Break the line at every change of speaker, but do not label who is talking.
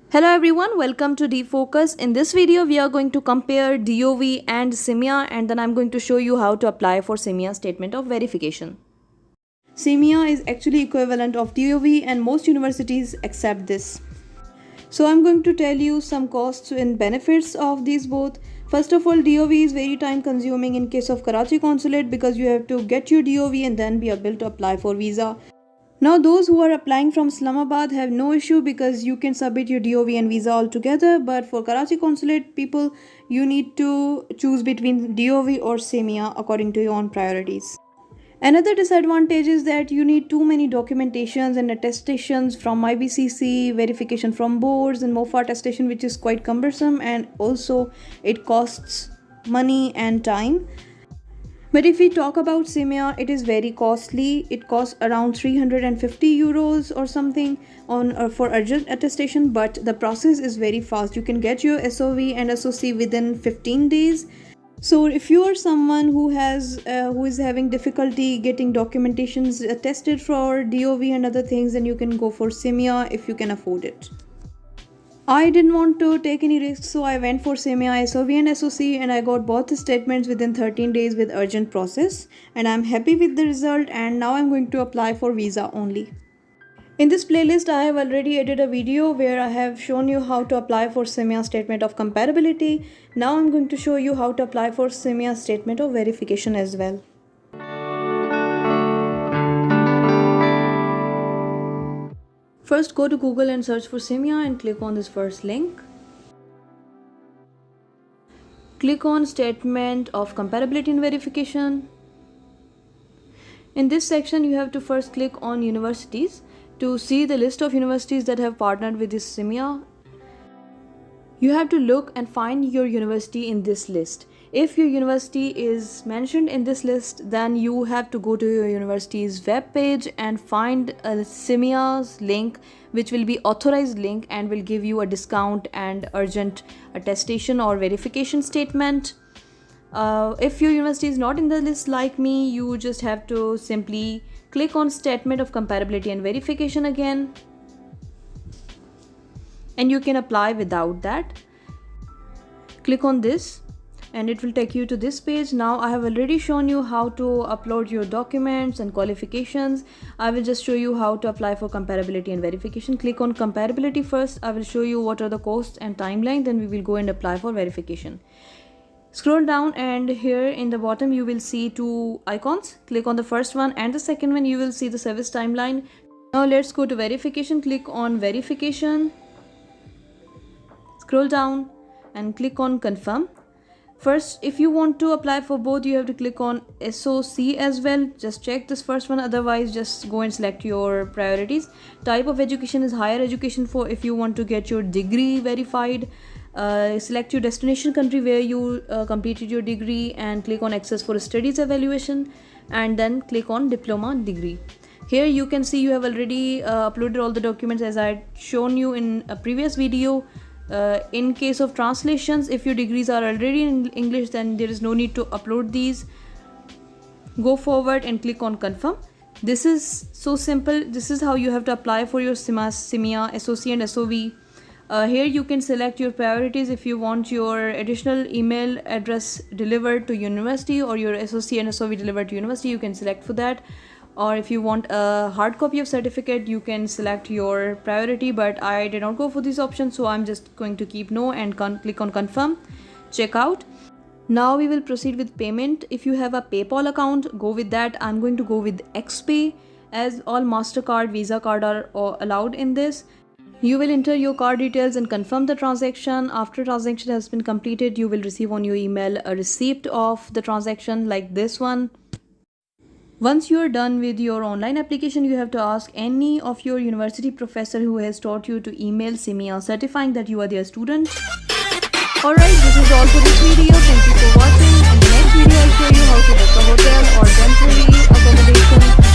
Hello everyone, welcome to DFocus. In this video, we are going to compare DOV and CMEA, and then I'm going to show you how to apply for CMEA statement of verification. CMEA is actually equivalent of DOV and most universities accept this. So I'm going to tell you some costs and benefits of these both. First of all, DOV is very time consuming in case of Karachi consulate because you have to get your DOV and then be able to apply for visa. Now those who are applying from Islamabad have no issue because you can submit your DOV and visa all together, but for Karachi consulate people you need to choose between DOV or CMEA according to your own priorities. Another disadvantage is that you need too many documentations and attestations from IBCC, verification from boards and MOFA attestation, which is quite cumbersome, and also it costs money and time. But if we talk about CMEA, it is very costly. It costs around 350 euros or something for urgent attestation, but the process is very fast. You can get your SOV and SOC within 15 days. So if you are someone who is having difficulty getting documentations attested for DOV and other things, then you can go for CMEA if you can afford it. I didn't want to take any risks, so I went for CMEA, SOV and SOC, and I got both the statements within 13 days with urgent process, and I'm happy with the result. And now I'm going to apply for visa only. In this playlist, I have already edited a video where I have shown you how to apply for CMEA statement of comparability. Now I'm going to show you how to apply for CMEA statement of verification as well. First, go to Google and search for CMEA and click on this first link. Click on Statement of Comparability and Verification. In this section, you have to first click on Universities to see the list of universities that have partnered with this CMEA. You have to look and find your university in this list. If your university is mentioned in this list, then you have to go to your university's web page and find a CMEA's link, which will be authorized link and will give you a discount and urgent attestation or verification statement. If your university is not in the list like me, you just have to simply click on Statement of Comparability and Verification again, and you can apply without that. Click on this and it will take you to this page. Now I have already shown you how to upload your documents and qualifications. I will just show you how to apply for comparability and verification. Click on comparability first. I will show you what are the costs and timeline, then we will go and apply for verification. Scroll down and here in the bottom you will see two icons. Click on the first one and the second one, you will see the service timeline. Now let's go to verification. Click on verification. Scroll down and click on confirm. First, if you want to apply for both, you have to click on SOC as well. Just check this first one, otherwise just go and select your priorities. Type of education is higher education for if you want to get your degree verified. Select your destination country where you completed your degree and click on access for studies evaluation, and then click on diploma degree. Here you can see you have already uploaded all the documents as I had shown you in a previous video. In case of translations, if your degrees are already in English, then there is no need to upload these. Go forward and click on confirm. This is so simple. This is how you have to apply for your CMEA, SOC and SOV. Here you can select your priorities. If you want your additional email address delivered to university or your SOC and SOV delivered to university, you can select for that. Or if you want a hard copy of certificate, you can select your priority, but I did not go for these options, so I'm just going to keep no and click on confirm. Check out. Now we will proceed with payment. If you have a PayPal account, go with that. I'm going to go with XPay as all MasterCard, Visa card are allowed in this. You will enter your card details and confirm the transaction. After transaction has been completed, you will receive on your email a receipt of the transaction like this one. Once you are done with your online application, you have to ask any of your university professor who has taught you to email CMEA certifying that you are their student. Alright, this is all for this video. Thank you for watching. In the next video, I'll show you how to book a hotel or temporary accommodation